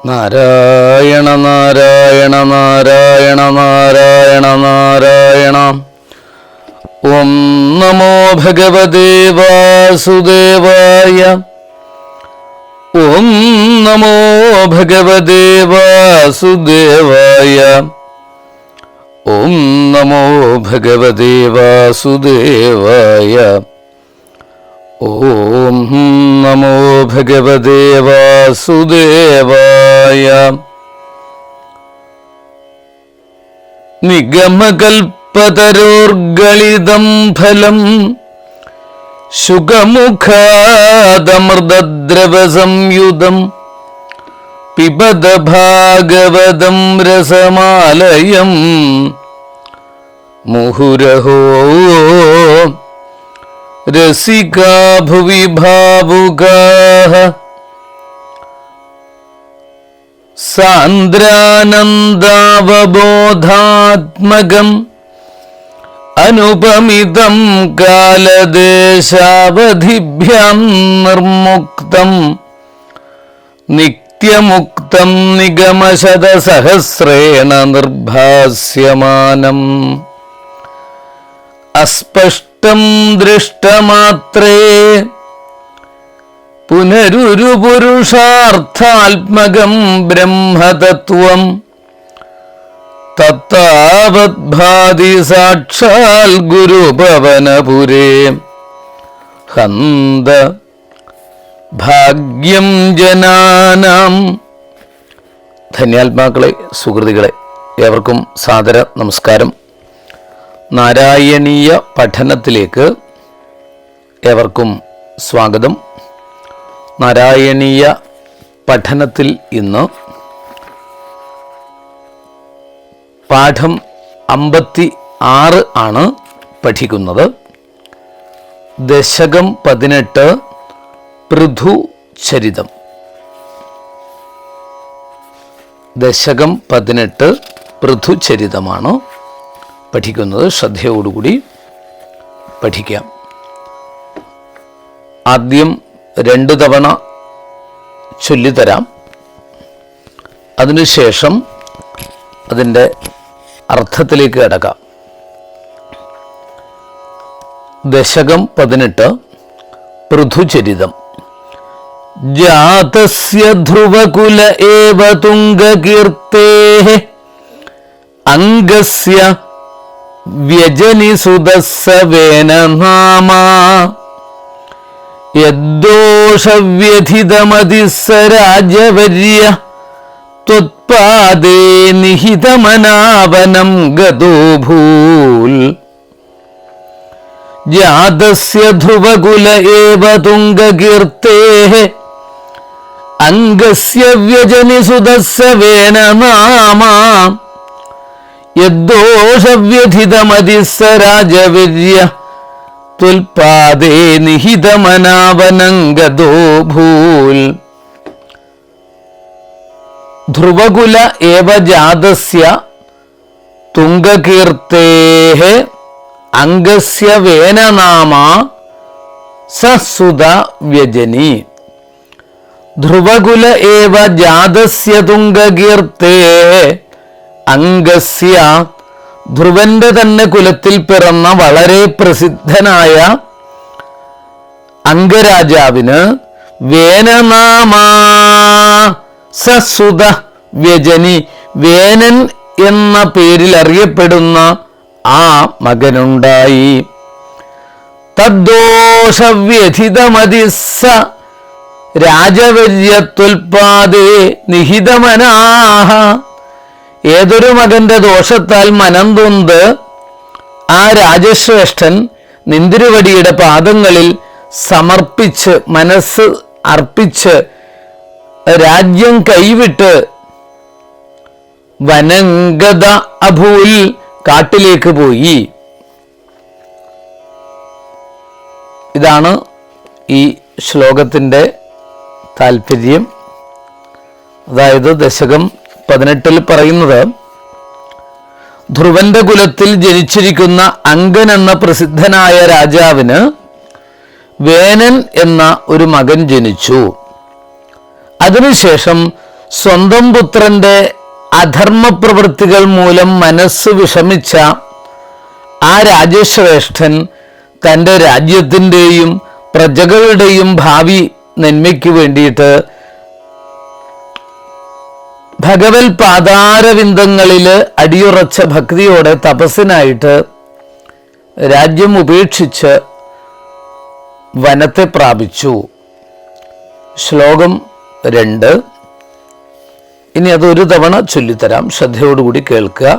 നാരായണ നാരായണ നാരായണ നാരായണ നാരായണ. ഓം നമോ ഭഗവതേ വാസുദേവായ. ഓം നമോ ഭഗവതേ വാസുദേവായ. ഓം നമോ ഭഗവതേ വാസുദേവായ. ഓം നമോ ഭഗവതേ വാസുദേവായ. നിഗമകൽപതരോർഗളിതം ഫലം ശുകമുഖാദമൃതദ്രവസംയുതം പിബത ഭാഗവതം രസമാലയം മുഹുരഹോ രസികാ ഭുവി ഭാവുകാഃ. സാന്ദ്രാനന്ദാവബോധാത്മകം അനുപമിതം കാലദേശാവധിഭ്യാം നിർമുക്തം നിത്യമുക്തം നിഗമശതസഹസ്രേണ നിർഭാസ്യമാനം. അസ്പഷ്ടം ദൃഷ്ടമാത്രേ പുനരുരുപുരുഷാർത്ഥാത്മകം ബ്രഹ്മതത്വം തത്താവദ്ഭാതി സാക്ഷാൽ ഗുരുഭവനപുരേ. ഹന്ത ഭാഗ്യം ജനാനാം. ധന്യാത്മാക്കളെ, സുഹൃതികളെ, ഏവർക്കും സാദര നമസ്കാരം. നാരായണീയ പഠനത്തിലേക്ക് ഏവർക്കും സ്വാഗതം. നാരായണീയ പഠനത്തിൽ ഇന്ന് പാഠം 56 ആണ് പഠിക്കുന്നത്. ദശകം 18 പൃഥുചരിതം. ദശകം 18 പൃഥുചരിതമാണ് പഠിക്കുന്നത്. ശ്രദ്ധയോടുകൂടി പഠിക്കാം. ആദ്യം 2 തവണ ചൊല്ലിത്തരാം. അതിനുശേഷം അതിൻ്റെ അർത്ഥത്തിലേക്ക് കടക്കാം. ദശകം 18 പൃഥുചരിതം. ജാതസ്യ ധ്രുവകുല ഏവ തുംഗകീർത്തേഃ അംഗസ്യ വ്യജനിസുതസ്സവേന നാമാ യദ്ദോഷവ്യഥിതമതിസ്സ രാജവര്യ ത്വത്പാദേ നിഹിതമനാവനം ഗതോ ഭൂൽ. ജാതസ്യ ധ്രുവകുല ഏവ തുംഗകീർത്തേഃ അംഗസ്യ വ്യജനിസുതസ്സവേന നാമാ യദ്ദോഷവ്യഥിതമതിസ്സ രാജവര്യ ത്വൽപാദേ നിഹിതമനാവനം ഗതോ ഭൂൽ. ധ്രുവകുല ഏവ ജാതസ്യ തുംഗകീർത്തേഃ അംഗസ്യ വേന നാമാ സസുത വ്യജനി. ധ്രുവകുല ഏവ ജാതസ്യ തുംഗകീർത്തേഃ അംഗസ്യ, ധ്രുവന്റെ തന്നെ കുലത്തിൽ പിറന്ന വളരെ പ്രസിദ്ധനായ അംഗരാജാവിന് വേനനാമാ സസുത വ്യജനി, വേനൻ എന്ന പേരിൽ അറിയപ്പെടുന്ന ആ മകനുണ്ടായി. തദ്ദോഷവ്യഥിതമതിസ്സ രാജവര്യത്വൽപാദേ നിഹിതമനാഹ. ഏതൊരു മകന്റെ ദോഷത്താൽ മനം നൊന്ത് ആ രാജശ്രേഷ്ഠൻ നിന്തിരുവടിയുടെ പാദങ്ങളിൽ സമർപ്പിച്ച് മനസ്സ് അർപ്പിച്ച് രാജ്യം കൈവിട്ട് വനംഗത അഭൂൽ, കാട്ടിലേക്ക് പോയി. ഇതാണ് ഈ ശ്ലോകത്തിൻ്റെ താല്പര്യം. അതായത് ദശകം 18 പറയുന്നത്, ധ്രുവന്റെ കുലത്തിൽ ജനിച്ചിരിക്കുന്ന അംഗൻ എന്ന പ്രസിദ്ധനായ രാജാവിന് വേനൻ എന്ന ഒരു മകൻ ജനിച്ചു. അതിനുശേഷം സ്വന്തം പുത്രന്റെ അധർമ്മപ്രവൃത്തികൾ മൂലം മനസ്സ് വിഷമിച്ച ആ രാജശ്രേഷ്ഠൻ തൻ്റെ രാജ്യത്തിൻ്റെയും പ്രജകളുടെയും ഭാവി നന്മയ്ക്ക് വേണ്ടിയിട്ട് ഭഗവത് പാതാരവിന്ദങ്ങളിൽ അടിയുറച്ച ഭക്തിയോടെ തപസ്സിനായിട്ട് രാജ്യം ഉപേക്ഷിച്ച് വനത്തെ പ്രാപിച്ചു. ശ്ലോകം 2. ഇനി അതൊരു തവണ ചൊല്ലിത്തരാം, ശ്രദ്ധയോടുകൂടി കേൾക്കുക.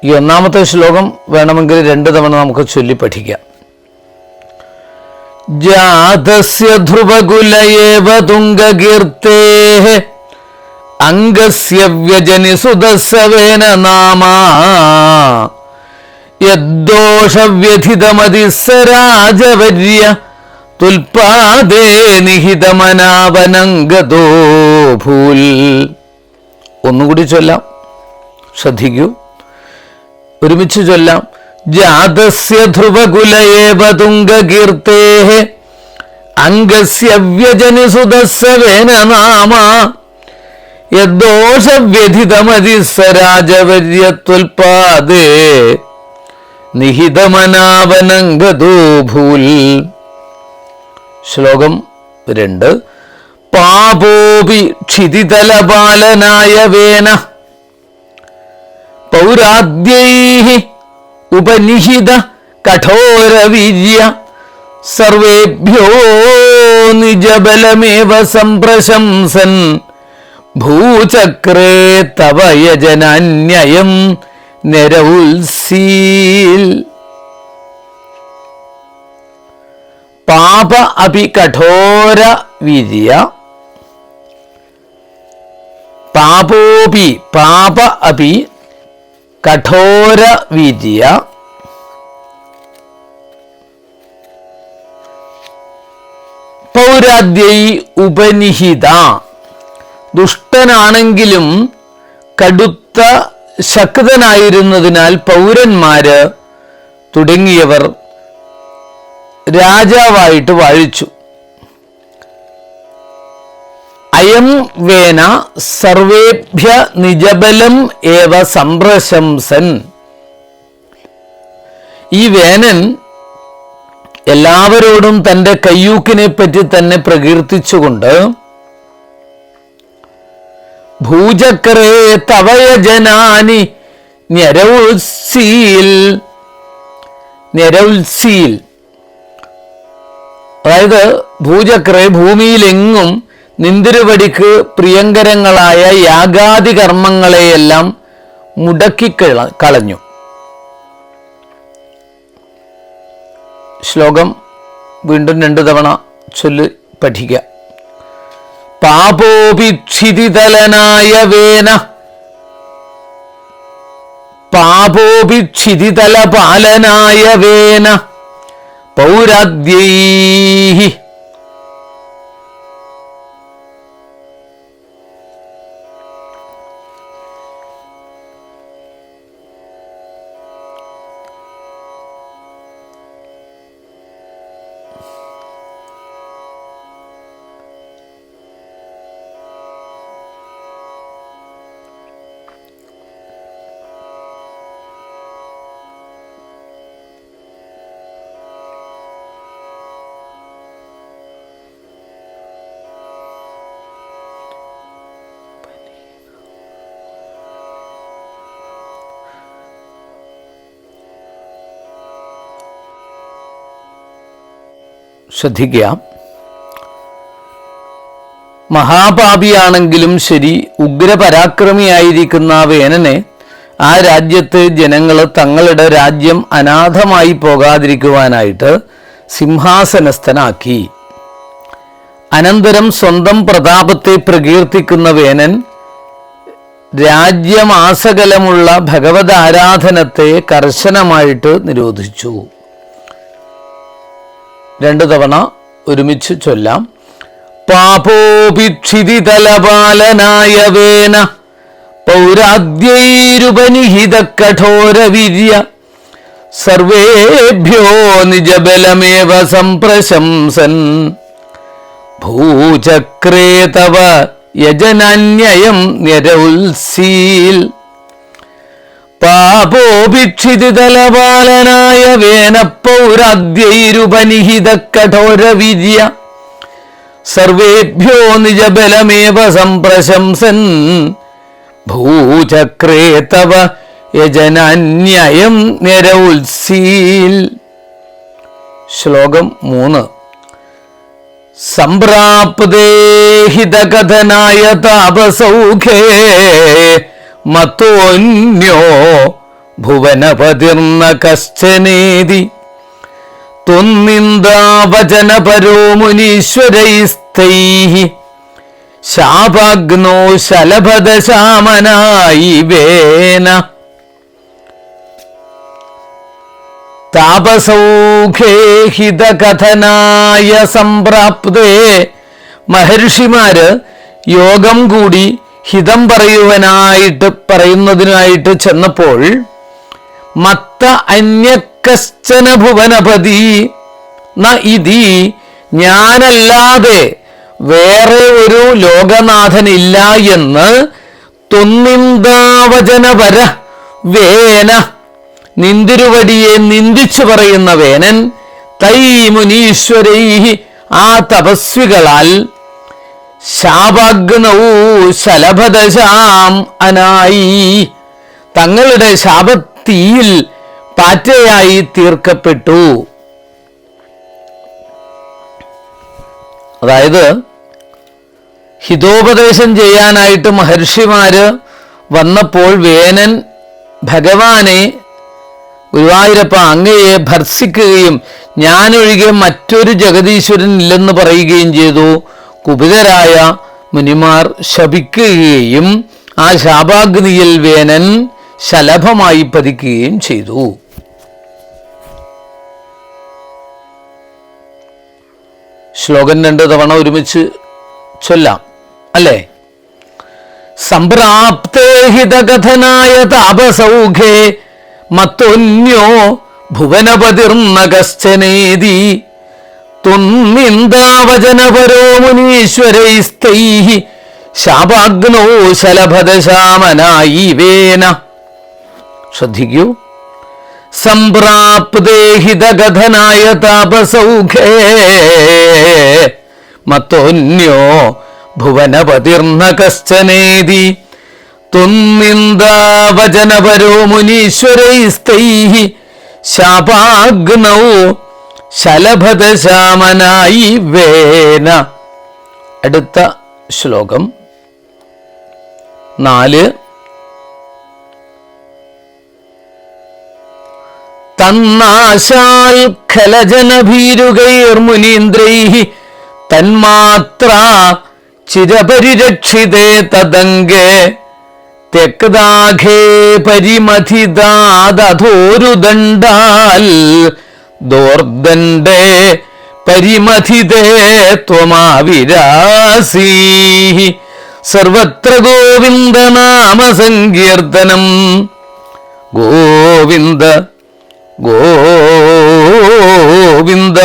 ഈ ഒന്നാമത്തെ ശ്ലോകം വേണമെങ്കിൽ 2 തവണ നമുക്ക് ചൊല്ലി പഠിക്കാം. ജാതസ്യ ധ്രുവകുലയേവ തുംഗകീർത്തേഃ അംഗസ്യ വ്യജനിസുതസ്സവേന നാമാ യദ്ദോഷവ്യഥിതമതിസ്സ രാജവര്യ തുൽപാദേ നിഹിതമനാവനംഗതോ ഭൂൽ. ഒന്നുകൂടി ചൊല്ലാം, ശ്രദ്ധിക്കൂ, ഒരുമിച്ച് ചൊല്ലാം. ജാതസ്യ ധ്രുവകുലയേവ തുംഗകീർത്തേഃ അംഗസ്യ വ്യജനിസുതസ്സവേന നാമാ യദ്ദോഷവ്യഥിതമതിസ്സ രാജവര്യ തുൽപാദേ നിഹിതമനാവനംഗതോ ഭൂൽ. ശ്ലോകം 2. പാപോപി ക്ഷിതിതലപാലനായ വേന പൗരാദ്യൈഃ ഉപനിഹിത കഠോരവീര്യ സർവേഭ്യോ നിജബലമേവ സംപ്രശംസൻ ഭൂചക്രേ തവ യജനാന്യയം നിരൗത്സീൽ. പാപ അപി കഠോര വീര്യ പാപോപി പാപ അപി കഠോര വീര്യ പൗരാദ്യൈ ഉപനിഹിത. ദുഷ്ടനാണെങ്കിലും കടുത്ത ശക്തനായിരുന്നതിനാൽ പൗരന്മാര് തുടങ്ങിയവർ രാജാവായിട്ട് വാഴിച്ചു. അയം വേന സർവേഭ്യ നിജബലം ഏവ സംപ്രശംസൻ. ഈ വേനൻ എല്ലാവരോടും തൻ്റെ കയ്യൂക്കിനെ പറ്റി തന്നെ പ്രകീർത്തിച്ചുകൊണ്ട് ഭൂചക്രേ തവയജനാനി ഞരൗത്സീൽ അതായത് ഭൂചക്രേ ഭൂമിയിലെങ്ങും നിന്തിരുവടിക്ക് പ്രിയങ്കരങ്ങളായ യാഗാദി കർമ്മങ്ങളെയെല്ലാം മുടക്കിക്കളഞ്ഞു. ശ്ലോകം വീണ്ടും 2 തവണ ചൊല്ലി പഠിക്കാം. പാപോപി ക്ഷിതിതലനായ വേന പാപോപി ക്ഷിതിതലപാലനായ വേന പൗരാദ്യൈഃ ശ്രദ്ധിക്കുക. മഹാപാപിയാണെങ്കിലും ശരി, ഉഗ്രപരാക്രമിയായിരിക്കുന്ന വേനനെ ആ രാജ്യത്തെ ജനങ്ങൾ തങ്ങളുടെ രാജ്യം അനാഥമായി പോകാതിരിക്കുവാനായിട്ട് സിംഹാസനസ്ഥനാക്കി. അനന്തരം സ്വന്തം പ്രതാപത്തെ പ്രകീർത്തിക്കുന്ന വേനൻ രാജ്യമാസകലമുള്ള ഭഗവത് ആരാധനത്തെ കർശനമായിട്ട് നിരോധിച്ചു. 2 തവണ ഒരുമിച്ച് ചൊല്ലാം. പാപോപി ക്ഷിതിതലപാലനായ വേന പൗരാദ്യൈരുപനിഹിത കഠോരവീര്യ സർവേഭ്യോ നിജബലമേവ സംപ്രശംസൻ ഭൂചക്രേ തവ യജനാന്യയം നിരൗത്സീൽ പാപോഭിക്ഷിതിതലപാലനായ വേനപ്പൗരാദ്യൈരുപനിഹിത കഠോരവീര്യ സർവേഭ്യോ നിജബലമേവ സംപ്രശംസൻ ഭൂചക്രേ തവ യജനാന്യയം നിരൗത്സീൽ. ശ്ലോകം 3. സംപ്രാപ്തേ ഹിതകഥനായ താപസൗഖേ മത്തോന്യോ ഭുവനപതിർന്ന കശ്ചനേതി ത്വന്നിന്ദാവചനപരോ മുനീശ്വരൈസ്തൈഃ ശാപാഗ്നോ ശലഭദശാമനായി വേന. താപസൗഖേ ഹിതകഥനായ സംപ്രാപ്തേ, മഹർഷിമാര് യോഗം കൂടി ഹിതം പറയുന്നതിനായിട്ട് ചെന്നപ്പോൾ മത്ത അന്യകശ്ചന ഭുവനപതി ന ഇതി, ഞാനല്ലാതെ വേറെ ഒരു ലോകനാഥനില്ല എന്ന് തൊന്നിന്ദാവചനപര വേന, നിന്തിരുവടിയെ നിന്ദിച്ചു പറയുന്ന വേനൻ തൈ മുനീശ്വരൈഹി, ആ തപസ്വികളാൽ ശാപാഗ്നൗ ശലഭദശാം അനായി, തങ്ങളുടെ ശാപത്തീയിൽ പാറ്റയായി തീർക്കപ്പെട്ടു. അതായത് ഹിതോപദേശം ചെയ്യാനായിട്ട് മഹർഷിമാര് വന്നപ്പോൾ വേനൻ ഭഗവാനെ, ഗുരുവായൂരപ്പ അങ്ങയെ ഭർസിക്കുകയും ഞാനൊഴികെ മറ്റൊരു ജഗദീശ്വരൻ ഇല്ലെന്ന് പറയുകയും ചെയ്തു. കുപിതരായ മുനിമാർ ശപിക്കുകയും ആ ശാപാഗ്നിയിൽ വേനൻ ശലഭമായി പതിക്കുകയും ചെയ്തു. ശ്ലോകം 2 തവണ ഒരുമിച്ച് ചൊല്ലാം അല്ലേ? സംപ്രാപ്തേ ഹിതകഥനായ താപസൗഖേ മത്തോന്യോ ഭുവനപതിർന്ന കശ്ചനേതി ത്വന്നിന്ദാവചനപരോ മുനീശ്വരൈസ്തൈഃ ശാപാഗ്നോ ശലഭദശാമനായി വേന. ശ്രദ്ധിക്കൂ. സംപ്രാപ്തേ ഹിതകഥനായ താപസൗഖേ മത്തോന്യോ ഭുവനപതിർന്ന കശ്ചനേതി ത്വന്നിന്ദാവചനപരോ മുനീശ്വരൈസ്തൈഃ ശാപാഗ്നൗ ശലഭദശാമനായി വേന. അടുത്ത ശ്ലോകം 4. തന്നാശാൽ ഖലജനഭീരുകൈർമുനീന്ദ്രൈഃ തന്മാത്രാ ചിരപരിരക്ഷിതേ തദംഗേ ത്യക്താഘേ പരിമഥിതാദധോരുദണ്ഡാൽ ദോർദണ്ഡേ പരിമഥിതേ ത്വമാവിരാസീ സർവത്ര ഗോവിന്ദനാമ സങ്കീർത്തനം ഗോവിന്ദ ഗോവിന്ദ.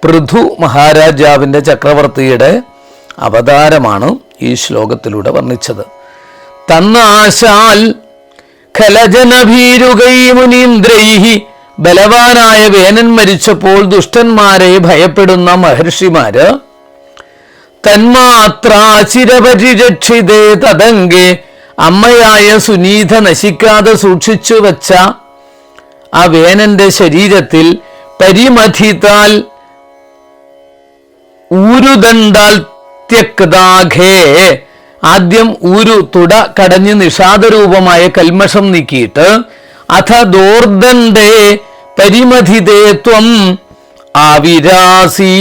പൃഥു മഹാരാജാവിൻ്റെ ചക്രവർത്തിയുടെ അവതാരമാണ് ഈ ശ്ലോകത്തിലൂടെ വർണ്ണിച്ചത്. തന്നാശാൽ ഖലജനഭീരുകൈ മുനീന്ദ്രൈഹി, ബലവാനായ വേനൻ മരിച്ചപ്പോൾ ദുഷ്ടന്മാരെ ഭയപ്പെടുന്ന മഹർഷിമാര് തന്മാത്രാ ചിരപരിരക്ഷിതേ തദംഗേ, അമ്മയായ സുനീത നശിക്കാതെ സൂക്ഷിച്ചു വച്ച ആ വേനന്റെ ശരീരത്തിൽ പരിമഥിതാൽ ഊരുദണ്ഡാൽ ത്യക്താഘേ, ആദ്യം ഊരു തുട കടഞ്ഞ് നിഷാദരൂപമായ കൽമഷം നീക്കിയിട്ട് അഥ ദോർദണ്ഡേ പരിമഥിതേ ത്വം ആവിരാസി,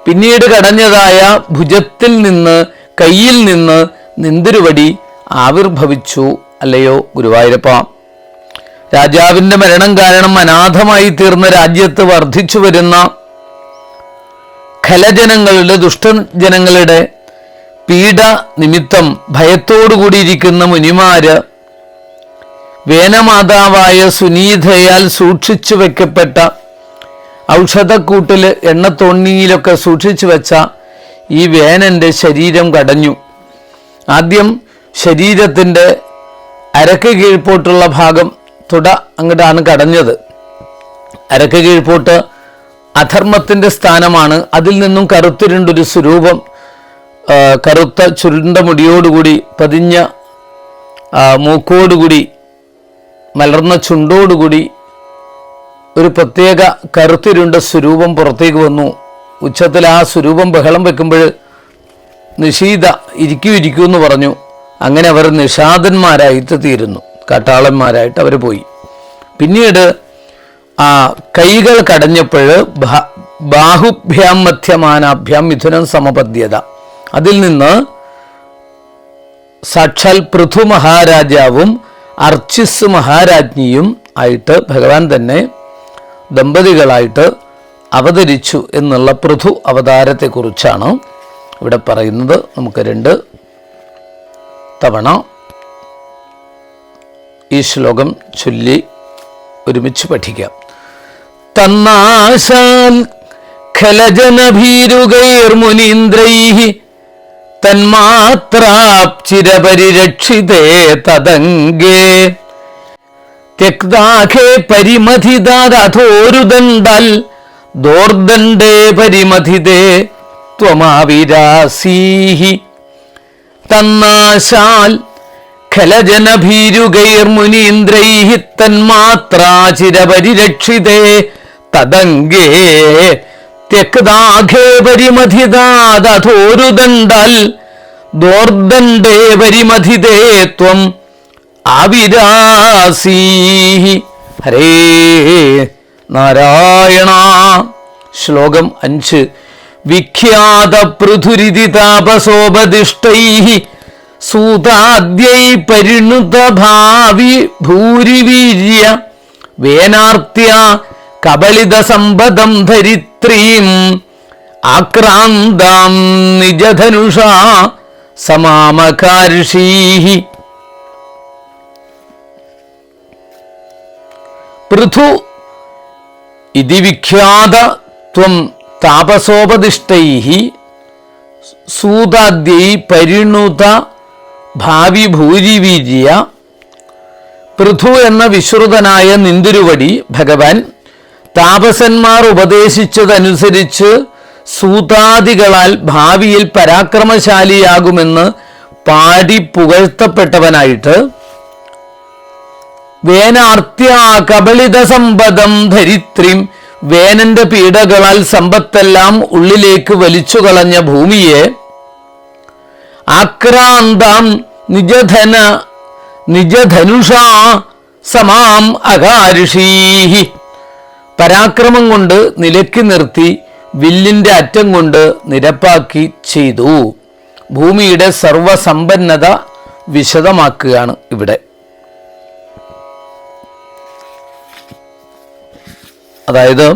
പിന്നീട് കടഞ്ഞതായ ഭുജത്തിൽ നിന്ന് കയ്യിൽ നിന്ന് നിന്തിരുവടി ആവിർഭവിച്ചു. അല്ലയോ ഗുരുവായൂരപ്പ, രാജാവിൻ്റെ മരണം കാരണം അനാഥമായി തീർന്ന രാജ്യത്ത് വർദ്ധിച്ചു വരുന്ന ഖലജനങ്ങളുടെ ദുഷ്ടജനങ്ങളുടെ പീഡ നിമിത്തം ഭയത്തോടുകൂടിയിരിക്കുന്ന മുനിമാര് വേനമാതാവായ സുനീതയാൽ സൂക്ഷിച്ചു വെക്കപ്പെട്ട ഔഷധക്കൂട്ടിൽ എണ്ണത്തോണിയിലൊക്കെ സൂക്ഷിച്ചു വെച്ച ഈ വേനൻ്റെ ശരീരം കടഞ്ഞു. ആദ്യം ശരീരത്തിൻ്റെ അരക്ക് കീഴ്പോട്ടുള്ള ഭാഗം തുട അങ്ങോട്ടാണ് കടഞ്ഞത്. അരക്ക് കീഴ്പോട്ട് അധർമ്മത്തിൻ്റെ സ്ഥാനമാണ്. അതിൽ നിന്നും കറുത്തിരുണ്ടൊരു സ്വരൂപം, കറുത്ത ചുരുണ്ട മുടിയോടുകൂടി, പതിഞ്ഞ മൂക്കോടുകൂടി, മലർന്ന ചുണ്ടോടുകൂടി ഒരു പ്രത്യേക കറുത്തിരുണ്ട സ്വരൂപം പുറത്തേക്ക് വന്നു. ഉച്ചത്തിൽ ആ സ്വരൂപം ബഹളം വെക്കുമ്പോൾ നിഷീത ഇരിക്കൂ എന്ന് പറഞ്ഞു. അങ്ങനെ അവർ നിഷാദന്മാരായിട്ട് തീരുന്നു, കാട്ടാളന്മാരായിട്ട് അവർ പോയി. പിന്നീട് ആ കൈകൾ കടഞ്ഞപ്പോൾ ബാഹുഭ്യാം മധ്യമാനാഭ്യാം മിഥുനം സമപദ്യത. അതിൽ നിന്ന് സാക്ഷാൽ പൃഥു മഹാരാജാവും അർച്ചിസ് മഹാരാജ്ഞിയും ആയിട്ട് ഭഗവാൻ തന്നെ ദമ്പതികളായിട്ട് അവതരിച്ചു എന്നുള്ള പൃഥു അവതാരത്തെക്കുറിച്ചാണ് ഇവിടെ പറയുന്നത്. നമുക്ക് 2 തവണ ഈ ശ്ലോകം ചൊല്ലി ഒരുമിച്ച് പഠിക്കാം. തന്നാശാൽ ഖലജനഭീരുഗൈർമുനീന്ദ്രൈഃ തന്മാത്രാപ്ചിരപരിരക്ഷിതേ തദംഗേ ത്യക്താഖേ പരിമഥിതാരഥോരുദണ്ഡൽ ദോർദണ്ഡേ പരിമഥിതേ ത്വമാവിരാസീഃ. തന്നാശാൽ ഖലജനഭീരുഗൈർമുനീന്ദ്രൈഃ തന്മാത്രാചിരപരിരക്ഷിതേ തദംഗേ ത്യക്താഖേ പരിമഥിതാരഥോരുദണ്ഡൽ ദോർദണ്ഡേ പരിമഥിതേ ത്വം ആവിരാസീഃ. ഹരേ നാരായണ. ശ്ലോകം 5. വിഖ്യാത പൃഥുരിതി താപസോപദിഷ്ടൈഃ സൂതാദ്യൈ പരിണുത ഭാവി ഭൂരിവീര്യ വേനാർത്യ കബളിത സമ്പദം ധരിത്രീം ആക്രാന്താം നിജധനുഷാ സമാമകാർഷീഃ. പൃഥു ഇതി വിഖ്യാത ത്വം താപസോപദിഷ്ടൈഃ സൂതാദ്യൈ പരിണുത ഭാവി ഭൂരിവീര്യ. പൃഥു എന്ന വിശ്രുതനായ നിന്ദുരുവടി ഭഗവാൻ താപസന്മാർ ഉപദേശിച്ചതനുസരിച്ച് സൂതാദികളാൽ ഭാവിയിൽ പരാക്രമശാലിയാകുമെന്ന് പാടി പുകഴ്ത്തപ്പെട്ടവനായിട്ട് വേനാർത്യ കബളിത സമ്പദം ധരിത്രിം വേനന്റെ പീഡകളാൽ സമ്പത്തെല്ലാം ഉള്ളിലേക്ക് വലിച്ചു കളഞ്ഞ ഭൂമിയെ ആക്രാന്താം നിജധനുഷാ സമാം അകാർഷീഃ. പരാക്രമം കൊണ്ട് നിലയ്ക്ക് നിർത്തി വില്ലിന്റെ അറ്റം കൊണ്ട് നിരപ്പാക്കി ചെയ്തു. ഭൂമിയുടെ സർവസമ്പന്നത വിശദമാക്കുകയാണ് ഇവിടെ. അതായത്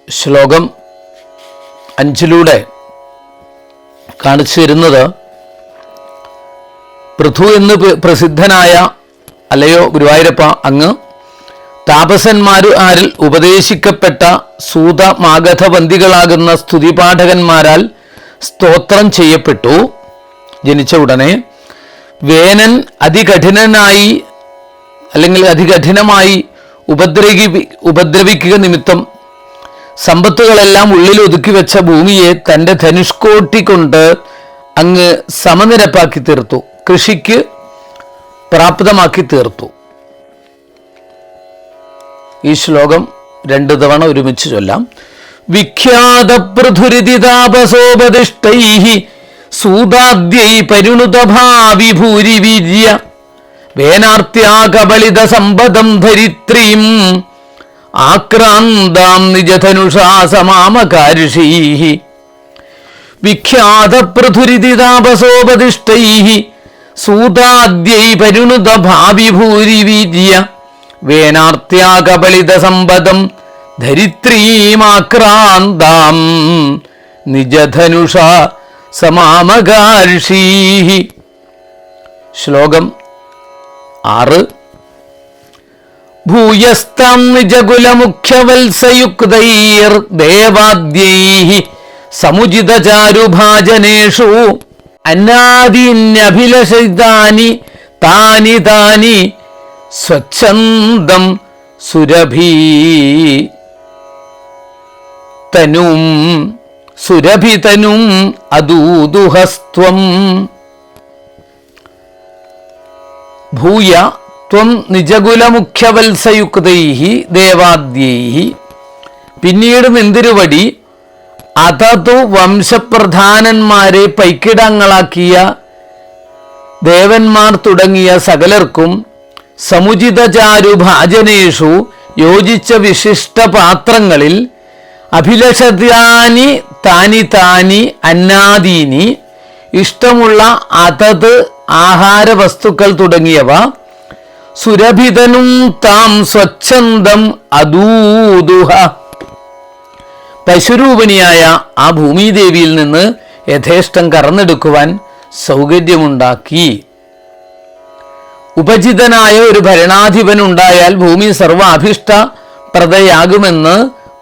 ശ്ലോകം 5 കാണിച്ചു തരുന്നത് പൃഥു എന്ന് പ്രസിദ്ധനായ, അല്ലയോ ഗുരുവായൂരപ്പ, അങ്ങ് താപസന്മാരിൽ ഉപദേശിക്കപ്പെട്ട സൂത മാഗധവന്തികളാകുന്ന സ്തുതിപാഠകന്മാരാൽ സ്തോത്രം ചെയ്യപ്പെട്ടു. ജനിച്ച ഉടനെ വേനൻ അതികഠിനനായി അല്ലെങ്കിൽ അതികഠിനമായി ഉപദ്രവിക്കുക നിമിത്തം സമ്പത്തുകളെല്ലാം ഉള്ളിൽ ഒതുക്കി വെച്ച ഭൂമിയെ തൻ്റെ ധനുഷ്കോട്ടി കൊണ്ട് അങ്ങ് സമനിരപ്പാക്കി തീർത്തു, കൃഷിക്ക് പ്രാപ്തമാക്കി തീർത്തു. ഈ ശ്ലോകം 2 തവണ ഒരുമിച്ച് ചൊല്ലാം. വിഖ്യാത പൃഥുരിതി താപസോപദിഷ്ടൈഃ സൂതാദ്യൈ പരിണുത ഭാവി ഭൂരിവീര്യ വേനാർത്യാ കബളിത സമ്പദം ധരിത്രീം ആക്രാന്താം നിജധനുഷാ സമാമകാർഷീഃ. വിഖ്യാത പൃഥുരിതി താപസോപദിഷ്ടൈഃ സൂതാദ്യൈ പരിണുത ഭാവി ഭൂരിവീര്യ വേനാർത്യാ കബളിത സമ്പദം ധരിത്രീമാക്രാന്താം നിജധനുഷാ സമാമകാർഷീഃ. ശ്ലോകം 6. ഭൂയസ്താം നിജകുലമുഖ്യവത്സയുക്തൈർദേവാദ്യൈഃ സമുചിതചാരുഭാജനേഷു അന്നാദീന്യഭിലഷിതാനി താനി താനി സ്വച്ഛന്ദം സുരഭിതനും അദൂദുഹസ്ത്വം. ഭൂയ ത്വം നിജകുലമുഖ്യവത്സയുക്തൈഃ ദേവാദ്യൈഃ. പിന്നീട് നിന്തിരുവടി അതതു വംശപ്രധാനന്മാരെ പൈക്കിടങ്ങളാക്കിയ ദേവന്മാർ തുടങ്ങിയ സകലർക്കും സമുചിതചാരുഭാജനേഷു യോജിച്ച വിശിഷ്ട പാത്രങ്ങളിൽ അഭിലഷതാനി താനി താനി അന്നാദീനി ഇഷ്ടമുള്ള അതത് ആഹാര വസ്തുക്കൾ തുടങ്ങിയവ സുരഭിതനും താം സ്വച്ഛന്ദം അദൂദുഹ പശുരൂപിണിയായ ആ ഭൂമിദേവിയിൽ നിന്ന് യഥേഷ്ടം കറന്നെടുക്കുവാൻ സൗകര്യമുണ്ടാക്കി. ഉപജിതനായ ഒരു ഭരണാധിപൻ ഉണ്ടായാൽ ഭൂമി സർവാഭിഷ്ട പ്രദയാകുമെന്ന്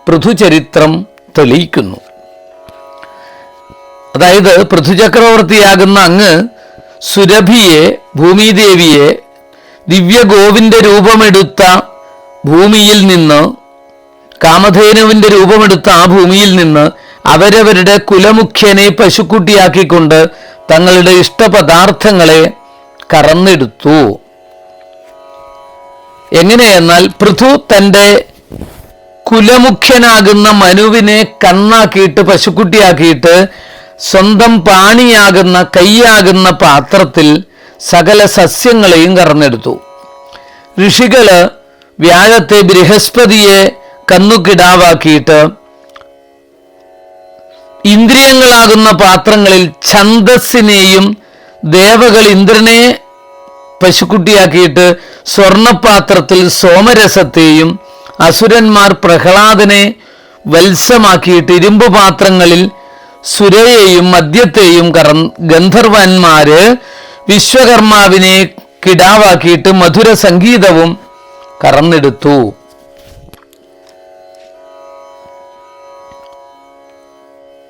പൃഥുചരിത്രം തെളിയിക്കുന്നു. അതായത് പൃഥുചക്രവർത്തിയാകുന്ന അങ്ങ് സുരഭിയെ, ഭൂമിദേവിയെ, ദിവ്യഗോവിന്റെ രൂപമെടുത്ത ഭൂമിയിൽ നിന്ന്, കാമധേനുവിന്റെ രൂപമെടുത്ത ആ ഭൂമിയിൽ നിന്ന് അവരവരുടെ കുലമുഖ്യനെ പശുക്കുട്ടിയാക്കിക്കൊണ്ട് തങ്ങളുടെ ഇഷ്ടപദാർത്ഥങ്ങളെ കറന്നെടുത്തു. എങ്ങനെയെന്നാൽ പൃഥു തൻ്റെ കുലമുഖ്യനാകുന്ന മനുവിനെ കണ്ണാക്കിയിട്ട് പശുക്കുട്ടിയാക്കിയിട്ട് സ്വന്തം പാണിയാകുന്ന കൈയാകുന്ന പാത്രത്തിൽ സകല സസ്യങ്ങളെയും കറന്നെടുത്തു. ഋഷികള് വ്യാഴത്തെ ബൃഹസ്പതിയെ കന്നുകിടാവാക്കിയിട്ട് ഇന്ദ്രിയങ്ങളാകുന്ന പാത്രങ്ങളിൽ ഛന്ദസ്സിനെയും ദേവകൾ ഇന്ദ്രനെ പശുക്കുട്ടിയാക്കിയിട്ട് സ്വർണപാത്രത്തിൽ സോമരസത്തെയും അസുരന്മാർ പ്രഹ്ലാദനെ വത്സമാക്കിയിട്ട് ഇരുമ്പ് പാത്രങ്ങളിൽ സുരയെയും മദ്യത്തെയും ഗന്ധർവന്മാര് വിശ്വകർമാവിനെ കിടാവാക്കിയിട്ട് മധുര സംഗീതവും കറന്നെടുത്തു.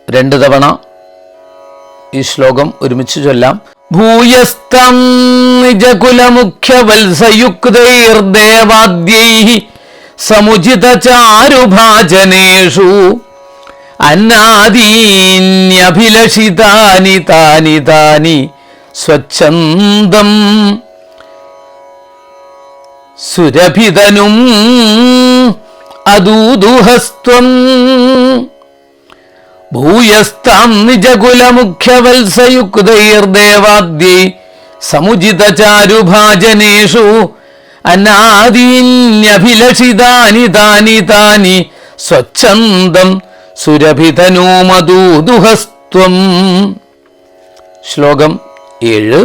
രണ്ടു തവണ ഈ ശ്ലോകം ഒരുമിച്ച് ചൊല്ലാം. ഭൂയസ്തം നിജകുലമുഖ്യവത്സയുക്തൈർദേവാദ്യൈഃ സമുചിതചാരുഭാജനേഷു അന്നാദീന്യഭിലഷിതാനി താനി താനി സ്വച്ഛന്ദം സുരഭിതനും അദൂദുഹസ്ത്വം. ഭൂയസ്താം നിജകുലമുഖ്യവത്സയുക്തൈർദേവാദ്യൈഃ സമുചിതചാരുഭാജനേഷു അനാദീന്യഭിലഷിതാനി താനി താനി സ്വച്ഛന്ദം സുരഭിതനൂമദൂദുഹസ്ത്വം. ശ്ലോകം 7.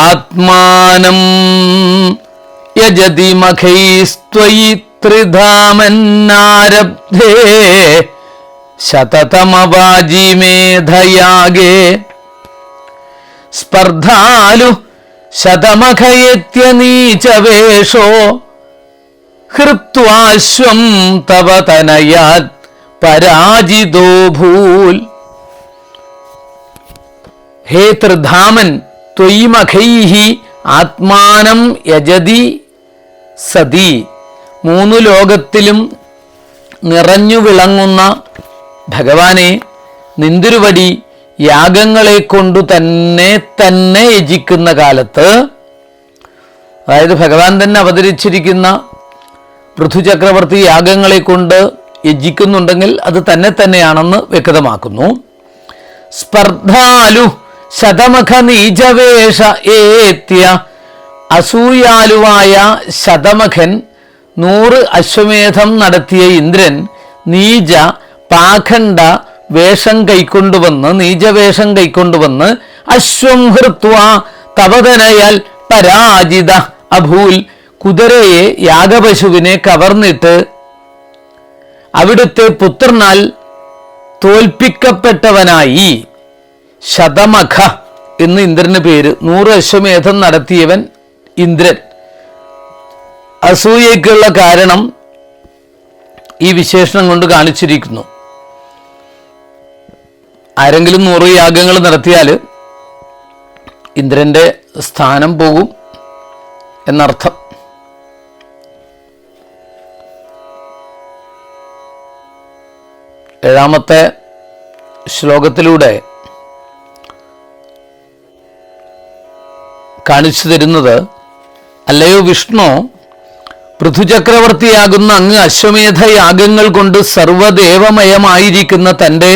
ആത്മാനം യജതി മഖൈസ്ത്വയി ത്രിധാമന്നാരബ്ധേ ശതതമവാജി മേധയാഗേ സ്പർധാലു ശതമഖയേത്യനീചവേഷോ ഹൃത്വാശ്വം തവ തനയാത് പരാജിതോ ഭൂൽ. ഹേ ത്രിധാമൻ, ത്വയി മഖൈഹി ആത്മാനം യജതി സതി, മൂന്നു ലോകത്തിലും നിറഞ്ഞു വിളങ്ങുന്ന ഭഗവാനെ, നിന്തിരുവടി യാഗങ്ങളെ കൊണ്ടു തന്നെ തന്നെ യജിക്കുന്ന കാലത്ത്, അതായത് ഭഗവാൻ തന്നെ അവതരിച്ചിരിക്കുന്ന പൃഥുചക്രവർത്തി യാഗങ്ങളെ കൊണ്ട് യജിക്കുന്നുണ്ടെങ്കിൽ അത് തന്നെ തന്നെയാണെന്ന് വ്യക്തമാക്കുന്നു. സ്പർധാലു ശതമഖ നീചവേഷ ഏത്യ, അസൂയാലുവായ ശതമഖൻ 100 അശ്വമേധം നടത്തിയ ഇന്ദ്രൻ നീച പാഖണ്ഡ വേഷം കൈക്കൊണ്ടുവന്ന്, നീചവേഷം കൈക്കൊണ്ടുവന്ന് അശ്വം ഹൃത്വ തവതനയാൽ പരാജിത അഭൂൽ, കുതിരയെ യാഗപശുവിനെ കവർന്നിട്ട് അവിടുത്തെ പുത്രനാൽ തോൽപ്പിക്കപ്പെട്ടവനായി. ശതമഖ എന്ന് ഇന്ദ്രന് പേര്. 100 അശ്വമേധം നടത്തിയവൻ ഇന്ദ്രൻ. അസൂയയ്ക്കുള്ള കാരണം ഈ വിശേഷണം കൊണ്ട് കാണിച്ചിരിക്കുന്നു. ആരെങ്കിലും 100 യാഗങ്ങൾ നടത്തിയാൽ ഇന്ദ്രന്റെ സ്ഥാനം പോകും എന്നർത്ഥം. ഏഴാമത്തെ ശ്ലോകത്തിലൂടെ കാണിച്ചു തരുന്നത്, അല്ലയോ വിഷ്ണു, പൃഥുചക്രവർത്തിയാകുന്ന അങ്ങ് അശ്വമേധ യാഗങ്ങൾ കൊണ്ട് സർവദേവമയമായിരിക്കുന്ന തൻ്റെ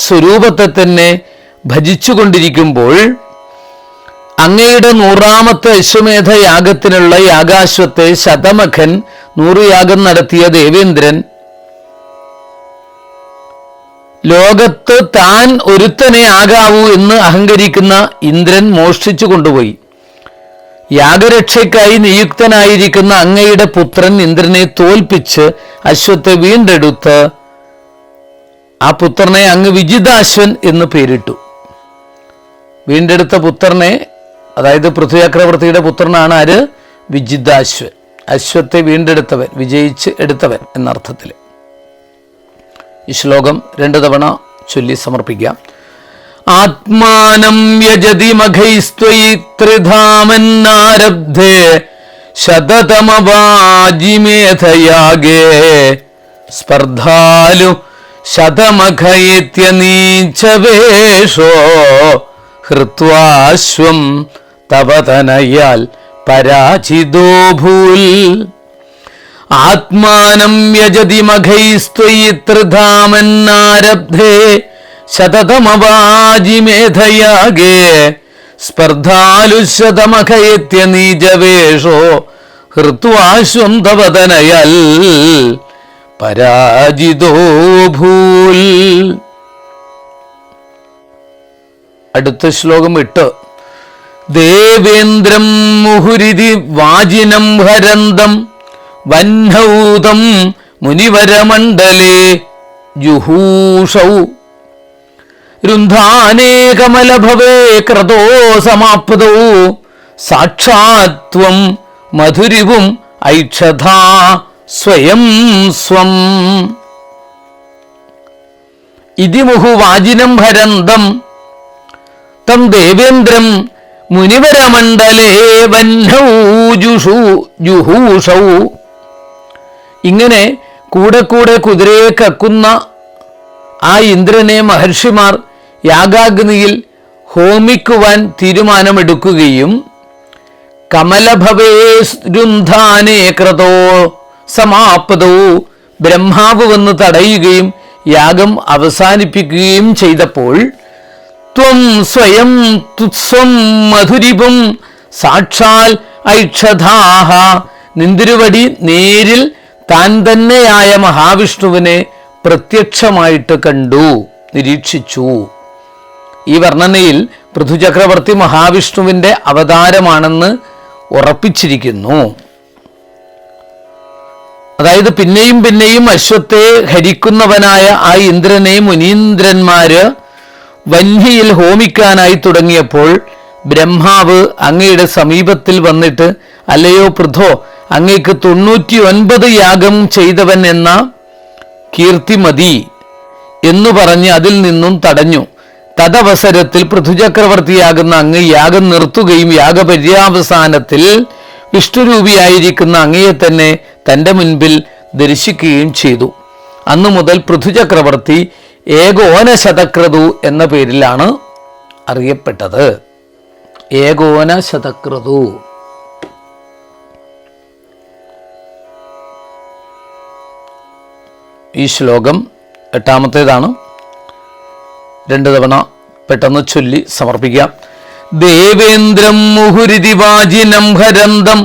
സ്വരൂപത്തെ തന്നെ ഭജിച്ചുകൊണ്ടിരിക്കുമ്പോൾ അങ്ങയുടെ 100ാമത്തെ അശ്വമേധ യാഗത്തിനുള്ള യാഗാശ്വത്തെ ശതമഖൻ 100 യാഗം നടത്തിയ ദേവേന്ദ്രൻ ലോകത്ത് താൻ ഒരുത്തനെ ആകാവൂ എന്ന് അഹങ്കരിക്കുന്ന ഇന്ദ്രൻ മോഷ്ടിച്ചു കൊണ്ടുപോയി. യാഗരക്ഷയ്ക്കായി നിയുക്തനായിരിക്കുന്ന അങ്ങയുടെ പുത്രൻ ഇന്ദ്രനെ തോൽപ്പിച്ച് അശ്വത്തെ വീണ്ടെടുത്ത് ആ പുത്രനെ അങ്ങ് വിജിതാശ്വൻ എന്ന് പേരിട്ടു. വീണ്ടെടുത്ത പുത്രനെ, അതായത് പൃഥ്വിചക്രവർത്തിയുടെ പുത്രനാണ് ആര്? വിജിതാശ്വൻ. അശ്വത്തെ വീണ്ടെടുത്തവൻ, വിജയിച്ച് എടുത്തവൻ എന്നർത്ഥത്തിൽ. ഈ ശ്ലോകം 2 തവണ ചൊല്ലി സമർപ്പിക്കാം. ആത്മാനം യജതി മഖൈസ്ത്വയി ത്രിധാമന്നാരബ്ധേ ശതതമവാജിമേധയാഗേ സ്പർദ്ധാലു ശതമഖയേത്യനീചവേഷോ ഹൃത്വാശ്വം തവതനയാൽ പരാജിതോ ഭൂൽ. ആത്മാനം യജതി മഖൈസ്ത്വയി ത്രിധാമന്നാരബ്ധേ ശതതമവാജിമേധയാഗേ സ്പർദ്ധാലു ശതമഖയേത്യനീചവേഷോ ഹൃത്വാശ്വം തവതനയാൽ പരാജിതോ ഭൂൽ. അടുത്ത ശ്ലോകം 8. ദേവേന്ദ്രം മുഹുരിതി വാജിനം ഹരന്തം വഹ്നൗതം മുനിവരമണ്ഡലേ ജുഹൂഷൗ രുന്ധാനേ കമലഭവേ ക്രതോ സമാപ്തൗ സാക്ഷാത്വം മധുരിവും ഐക്ഷധാ സ്വയം സ്വം. ഇതി മുഹു വാജിനം ഹരന്തം തം ദേവേന്ദ്രം മുനിവരമണ്ഡലേ വഹ്നൗ ജുഹൂഷൗ. ഇങ്ങനെ കൂടെ കൂടെ കുതിരയെ കക്കുന്ന ആ ഇന്ദ്രനെ മഹർഷിമാർ യാഗാഗ്നിയിൽ ഹോമിക്കുവാൻ തീരുമാനമെടുക്കുകയും കമലഭവേ രുന്ധാനേ ക്രതോ സമാപ്തോ ബ്രഹ്മാവ് വന്ന് തടയുകയും യാഗം അവസാനിപ്പിക്കുകയും ചെയ്തപ്പോൾ ത്വം സ്വയം തുത്സ്വം മധുരിപും സാക്ഷാൽ ഐക്ഷധാഹ നിന്തിരുവടി നേരിൽ താൻ തന്നെയായ മഹാവിഷ്ണുവിനെ പ്രത്യക്ഷമായിട്ട് കണ്ടു, നിരീക്ഷിച്ചു. ഈ വർണ്ണനയിൽ പൃഥുചക്രവർത്തി മഹാവിഷ്ണുവിന്റെ അവതാരമാണെന്ന് ഉറപ്പിച്ചിരിക്കുന്നു. അതായത് പിന്നെയും പിന്നെയും അശ്വത്തെ ഹരിക്കുന്നവനായ ആ ഇന്ദ്രനെ മുനീന്ദ്രന്മാര് വന്ഹിയിൽ ഹോമിക്കാനായി തുടങ്ങിയപ്പോൾ ബ്രഹ്മാവ് അങ്ങയുടെ സമീപത്തിൽ വന്നിട്ട്, അല്ലയോ പൃഥോ, അങ്ങേക്ക് 99 യാഗം ചെയ്തവൻ എന്ന കീർത്തി മതി എന്നു പറഞ്ഞ് അതിൽ നിന്നും തടഞ്ഞു. തദവസരത്തിൽ പൃഥുചക്രവർത്തിയാകുന്ന അങ്ങ് യാഗം നിർത്തുകയും യാഗപര്യാവസാനത്തിൽ വിഷ്ണുരൂപിയായിരിക്കുന്ന അങ്ങയെ തന്നെ തൻ്റെ മുൻപിൽ ദർശിക്കുകയും ചെയ്തു. അന്നു മുതൽ പൃഥുചക്രവർത്തി ഏകോനശതക്രതു എന്ന പേരിലാണ് അറിയപ്പെട്ടത്. ഏകോനശതക്രതു. ഈ ശ്ലോകം 8ാമത്തേതാണ്. 2 തവണ പെട്ടെന്ന് ചൊല്ലി സമർപ്പിക്കാം. ദേവേന്ദ്രം മുഹുരിതി വാജിനം ഹരന്തം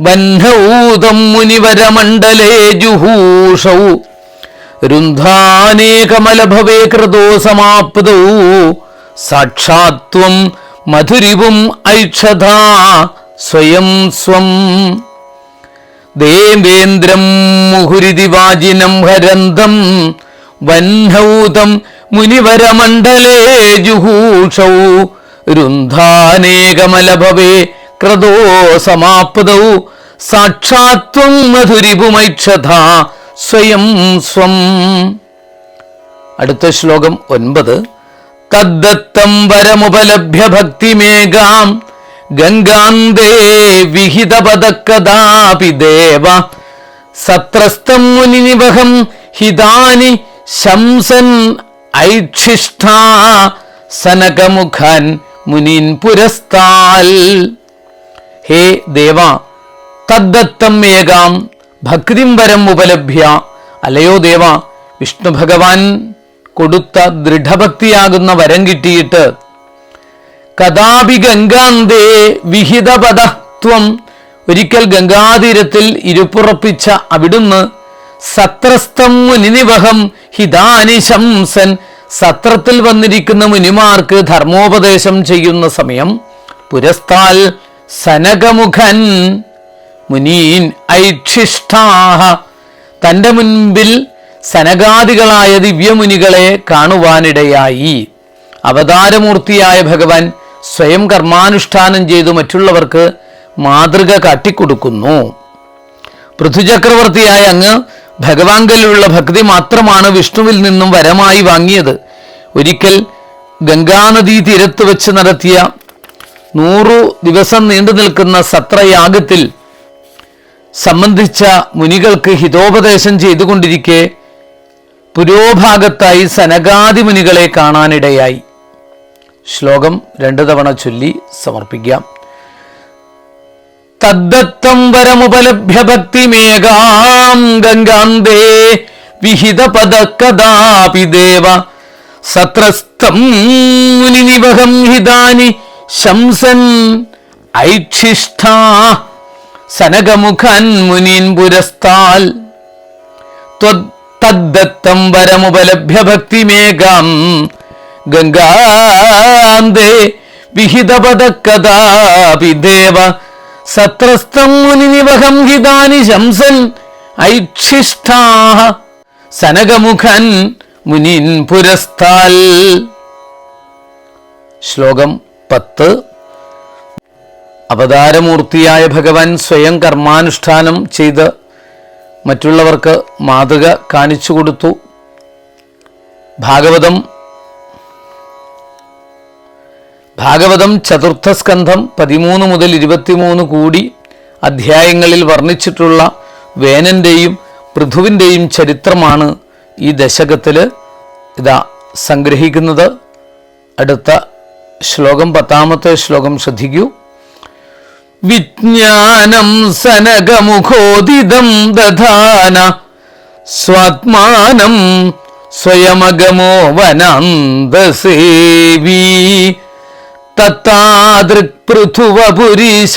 വഹ്നൗതം മുനിവരമണ്ഡലേ ജുഹൂഷൗ രുന്ധാനേ കമലഭവേ ക്രതോ സമാപ്തൗ സാക്ഷാത്വം മധുരിവും ഐക്ഷധാ സ്വയം സ്വം. ദേവേന്ദ്രം മുഹുരിതി വാജിനം ഹരന്തം വഹ്നൗതം മുനിവരമണ്ഡലേ ജുഹൂഷൗ രുന്ധാനേകമലഭവേ ക്രതോ സമാപ്തൗ സാക്ഷാത്വം മധുരിപുമൈക്ഷതാ സ്വയം സ്വം. അടുത്ത ശ്ലോകം 9. തദ്ദത്തം വരമുപലഭ്യ ഭക്തിമേകാം ഗംഗാന്തേ വിഹിതപദക്കദാപി ദേവ സത്രസ്തം മുനിനിവഹം ഹിതാനി ശംസൻ ഐക്ഷിഷ്ഠാ സനകമുഖാൻ മുനീൻ പുരസ്താൽ. ഹേ ദേവ, തദ്ദത്തം ഏകാം ഭക്തിം വരം ഉപലഭ്യ. അല്ലയോ ദേവ, വിഷ്ണു ഭഗവാൻ കൊടുത്ത ദൃഢഭക്തിയാകുന്ന വരം കിട്ടിയിട്ട് കഥാപി ഗംഗാന്തേ വിഹിതപദത്വം, ഒരിക്കൽ ഗംഗാതീരത്തിൽ ഇരുപ്പുറപ്പിച്ച അവിടുന്ന് സത്രസ്തം മുനിനിവഹം ഹിതാനി ശംസൻ, സത്രത്തിൽ വന്നിരിക്കുന്ന മുനിമാർക്ക് ധർമ്മോപദേശം ചെയ്യുന്ന സമയം പുരസ്താൽ സനകമുഖൻ മുനീൻ ഐക്ഷിഷ്ഠാഹ, തൻ്റെ മുൻപിൽ സനകാദികളായ ദിവ്യമുനികളെ കാണുവാനിടയായി. അവതാരമൂർത്തിയായ ഭഗവാൻ സ്വയം കർമാനുഷ്ഠാനം ചെയ്തു മറ്റുള്ളവർക്ക് മാതൃക കാട്ടിക്കൊടുക്കുന്നു. പൃഥുചക്രവർത്തിയായ അങ്ങ് ഭഗവാങ്കലുള്ള ഭക്തി മാത്രമാണ് വിഷ്ണുവിൽ നിന്നും വരമായി വാങ്ങിയത്. ഒരിക്കൽ ഗംഗാനദീ തീരത്ത് വെച്ച് നടത്തിയ 100 ദിവസം നീണ്ടു നിൽക്കുന്ന സത്രയാഗത്തിൽ സംബന്ധിച്ച മുനികൾക്ക് ഹിതോപദേശം ചെയ്തുകൊണ്ടിരിക്കെ പുരോഭാഗത്തായി സനകാദി മുനികളെ കാണാനിടയായി. ശ്ലോകം 2 തവണ ചൊല്ലി സമർപ്പിക്കാം. തദ്ദത്തം വരമുപലഭ്യ ഭക്തിമേകാം ഗംഗാന്തേ വിഹിതപദക്കദാപി ദേവ സത്രസ്തം മുനിനിവഹം ഹിതാനി ശംസൻ ഐക്ഷിഷ്ഠാ സനകമുഖൻ മുനീൻ പുരസ്താൽ. തദ്ദത്തം വരമുപലഭ്യ ഭക്തിമേകാം ഗംഗാന്തേ വിഹിതപദക്കദാപി ദേവ സത്രസ്തം മുനിനിവഹം ഹിതാനി ശംസൻ ഐക്ഷിഷ്ഠാ സനകമുഖൻ മുനീൻ പുരസ്താൽ. ശ്ലോകം 10. അവതാരമൂർത്തിയായ ഭഗവാൻ സ്വയം കർമാനുഷ്ഠാനം ചെയ്ത് മറ്റുള്ളവർക്ക് മാതൃക കാണിച്ചു കൊടുത്തു. ഭാഗവതം ചതുർത്ഥ സ്കന്ധം 13 മുതൽ 23 കൂടി അധ്യായങ്ങളിൽ വർണ്ണിച്ചിട്ടുള്ള വേനന്റെയും പൃഥുവിൻ്റെയും ചരിത്രമാണ് ഈ ദശകത്തിൽ ഇതാ സംഗ്രഹിക്കുന്നത്. അടുത്ത ശ്ലോകം 10ാമത്തെ ശ്ലോകം ശ്രദ്ധിക്കൂ. വിജ്ഞാനം സനകമുഖോദിതം ദധാന സ്വാത്മാനം സ്വയമഗമോ വനാന്തസേവി തത്താദൃക് പൃഥുവപുരീശ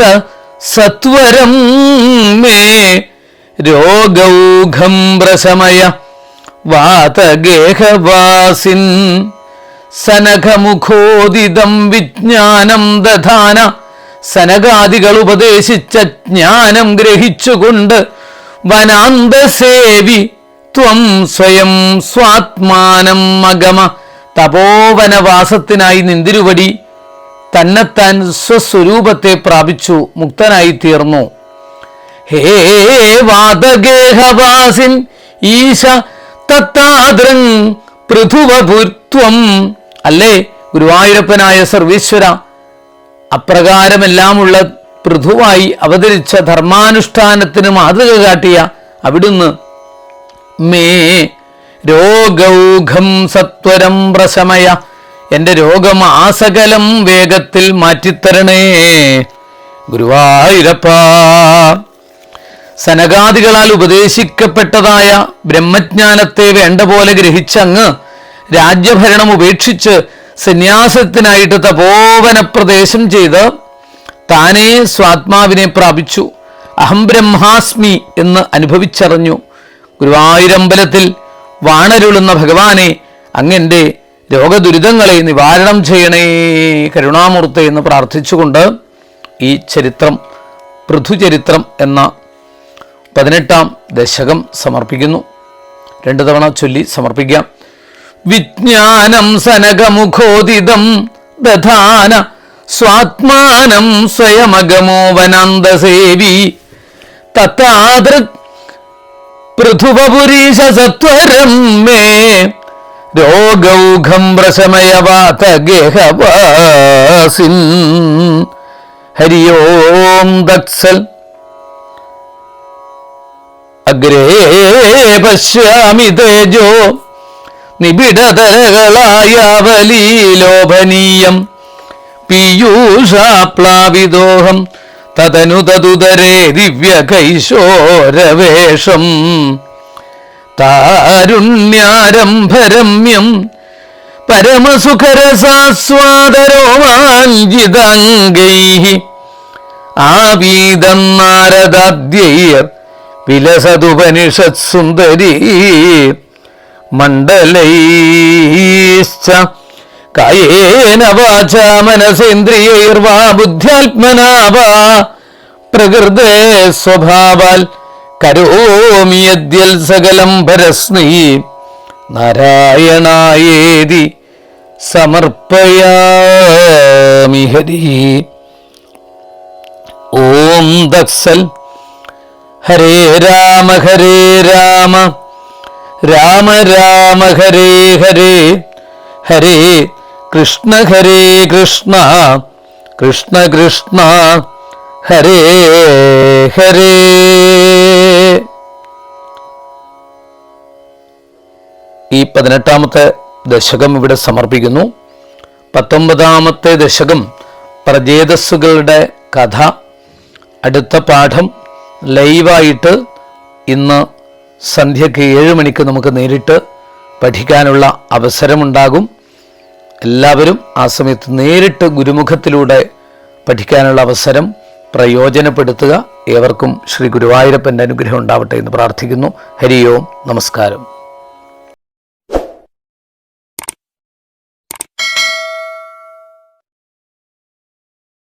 സത്വരം മേ രോഗൗഘം പ്രശമയ വാതഗേഹവാസിൻ. സനകമുഖോദിതം വിജ്ഞാനം ദധാന, സനകാദികൾ ഉപദേശിച്ച ജ്ഞാനം ഗ്രഹിച്ചുകൊണ്ട് വനാന്തസേവി ത്വം സ്വയം സ്വാത്മാനം മഗമ, തപോവനവാസത്തിനായി നിന്തിരുവടി തന്നെത്താൻ സ്വസ്വരൂപത്തെ പ്രാപിച്ചു മുക്തനായി തീർന്നു. ഹേ വാതഗേഹവാസിൻ ഈശ തത്താദൃങ് പൃഥുവപുത്വം. അല്ലേ ഗുരുവായൂരപ്പനായ സർവീശ്വര, അപ്രകാരമെല്ലാമുള്ള പൃഥുവായി അവതരിച്ച ധർമാനുഷ്ഠാനത്തിന് മാതൃക കാട്ടിയ അവിടുന്ന് മേ രോഗൗഘം സത്വരം പ്രശമയ, എൻ്റെ രോഗമാസകലം വേഗത്തിൽ മാറ്റിത്തരണേ ഗുരുവായൂരപ്പ. സനകാദികളാൽ ഉപദേശിക്കപ്പെട്ടതായ ബ്രഹ്മജ്ഞാനത്തെ വേണ്ട പോലെ ഗ്രഹിച്ചങ്ങ് രാജ്യഭരണം ഉപേക്ഷിച്ച് സന്യാസത്തിനായിട്ട് തപോവനപ്രദേശം ചെയ്ത് താനേ സ്വാത്മാവിനെ പ്രാപിച്ചു. അഹം ബ്രഹ്മാസ്മി എന്ന് അനുഭവിച്ചറിഞ്ഞു. ഗുരുവായൂരമ്പലത്തിൽ വാണരുളുന്ന ഭഗവാനെ, അങ്ങെൻ്റെ രോഗദുരിതങ്ങളെ നിവാരണം ചെയ്യണേ കരുണാമൂർത്തി എന്ന് പ്രാർത്ഥിച്ചുകൊണ്ട് ഈ ചരിത്രം, പൃഥുചരിത്രം എന്ന 18ാം ദശകം സമർപ്പിക്കുന്നു. 2 തവണ ചൊല്ലി സമർപ്പിക്കാം. വിജ്ഞാനം സനകമുഖോദിതം ദധാന സ്വാത്മാനം സ്വയമഗമോ വനാന്തസേവി തത്താദൃക് പൃഥുവപുരീശ സത്വരം മേ രോഗൗഘം പ്രശമയവാതഗേഹവാസിൻ. ഹരി ഓം തത്സൽ. അഗ്രേ പശ്യാമി തേജോ നിബിഡതരകളായാവലീലോഭനീയം പീയൂഷാപ്ലാവിദോഹം തദനു തതുദരേ ദിവ്യകൈശോരവേഷം താരുണ്യാരംഭരമ്യം പരമസുഖരസാസ്വാദരോമാഞ്ജിതാംഗൈഃ ആവീദം നാരദാദ്യൈർ വിലസതുപനിഷത്സുന്ദരീ മണ്ഡലൈശ്ച കായേന വാചാ മനസേന്ദ്രിയൈർവാ ബുദ്ധ്യാത്മനാ വാ പ്രകൃതേ സ്വഭാവാൽ കരോമി യദ്യൽ സകലം പരസ്മൈ നാരായണായേതി സമർപ്പയാമി. ഹരി ഓം തത്സൽ. ഹരേ രാമ രാമ രാമ ഹരേ ഹരേ, ഹരേ കൃഷ്ണ കൃഷ്ണ കൃഷ്ണ ഹരേ ഹരേ. ഈ 18ാമത്തെ ദശകം ഇവിടെ സമർപ്പിക്കുന്നു. 19ാമത്തെ ദശകം പ്രജേതസ്സുകളുടെ കഥ. അടുത്ത പാഠം ലൈവായിട്ട് ഇന്ന് സന്ധ്യയ്ക്ക് 7 മണിക്ക് നമുക്ക് നേരിട്ട് പഠിക്കാനുള്ള അവസരമുണ്ടാകും. എല്ലാവരും ആ സമയത്ത് നേരിട്ട് ഗുരുമുഖത്തിലൂടെ പഠിക്കാനുള്ള അവസരം പ്രയോജനപ്പെടുത്തുക. ഏവർക്കും ശ്രീ ഗുരുവായൂരപ്പൻ്റെ അനുഗ്രഹം ഉണ്ടാവട്ടെ എന്ന് പ്രാർത്ഥിക്കുന്നു. ഹരി ഓം. നമസ്കാരം.